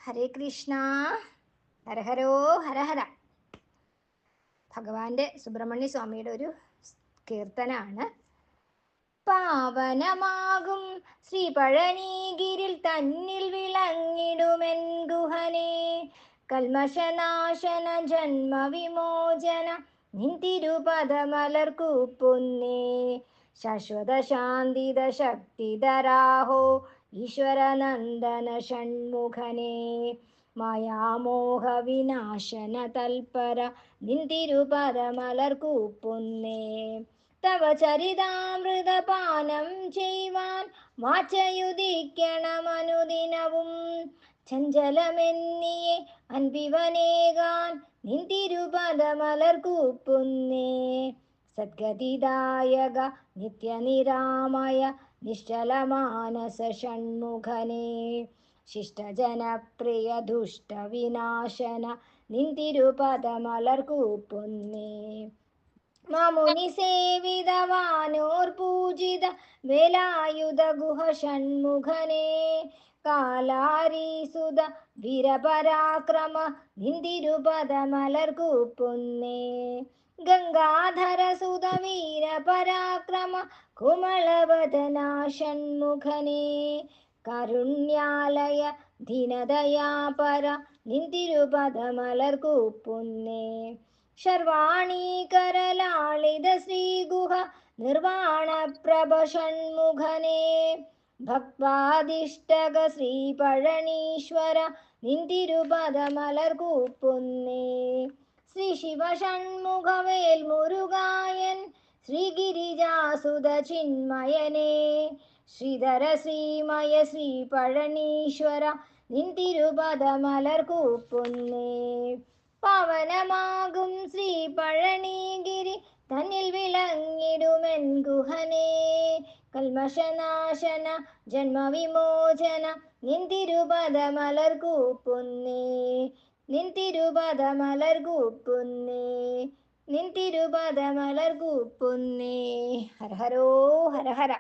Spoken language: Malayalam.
ഹരേ കൃഷ്ണ. ഹരഹരോ ഹരഹര. ഭഗവാന്റെ സുബ്രഹ്മണ്യ സ്വാമിയുടെ ഒരു കീർത്തനാണ്. പാവനമാകും ശ്രീ പഴനീഗിരിൽ തന്നിൽ വിളങ്ങിടുമെൻ ഗുഹനെ, കൽമഷനാശന ജന്മവിമോചന നിൻ തിരുപദമലർക്കൂപ്പുന്നേ. ശാശ്വത ശാന്തിദ ശക്തിധരാഹോ ഈശ്വരനന്ദന ഷൺമുഖനേ, മായാമോഹ വിനാശന തൽപര നിൻ തിരുപദമലർക്കൂപ്പുന്നേ. തവ ചരിതാമൃതപാനം ചെയ്യുവാൻ വാചയുദിക്കണമനുദിനവും, ചഞ്ചലമെന്നിയെ അൻപിവനേകാൻ നിൻ തിരുപദമലർക്കൂപ്പുന്നേ. സദ്ഗതിദായക നിത്യനിരാമയ നിശ്ചലമാനസ ഷൺമുഖനേ, ശിഷ്ടജനപ്രിയ ദുഷ്ടവിനാശന നിൻ തിരുപദമലർക്കൂപ്പുന്നേ. മാമുനി സേവിത വാനോർ പൂജിത വേലായുധ ഗുഹ ഷൺമുഖനേ, കാലാരീസുത വീരപരാക്രമ നിൻ തിരുപദമലർക്കൂപ്പുന്നേ. ഗംഗാധര സുത വീരപരാക്രമ കുമളവദന ഷൺമുഖനേ, കാരുണ്യാലയ ദീനദയാപര നിൻ തിരുപദമലർക്കൂപ്പുന്നേ. ശർവാണീകരലാളിത ശ്രീഗുഹ നിർവാണപ്രഭ ഷൺമുഖനേ, ഭക്വാദിഷ്ടക ശ്രീ പഴനീശ്വര നിൻ തിരുപദമലർക്കൂപ്പുന്നേ. ശ്രീ ശിവ ഷൺമുഖവേൽ മുരുകായൻ ശ്രീഗിരിജാസുത ചിന്മയനേ, ശ്രീധര ശ്രീമയ ശ്രീ പഴനീശ്വര നിൻ തിരുപദമലർക്കൂപ്പുന്നേ. പാവനമാകും ശ്രീ പഴനീഗിരി തന്നിൽ വിളങ്ങിടുമെൻ ഗുഹനേ, കൽമഷനാശന ജന്മവിമോചന നിൻ തിരുപദമലർക്കൂപ്പുന്നേ. നിൻ തിരുപദമലർക്കൂപ്പുന്നേ. നിൻ തിരുപദമലർക്കൂപ്പുന്നേ. ഹരഹരോ ഹരഹര.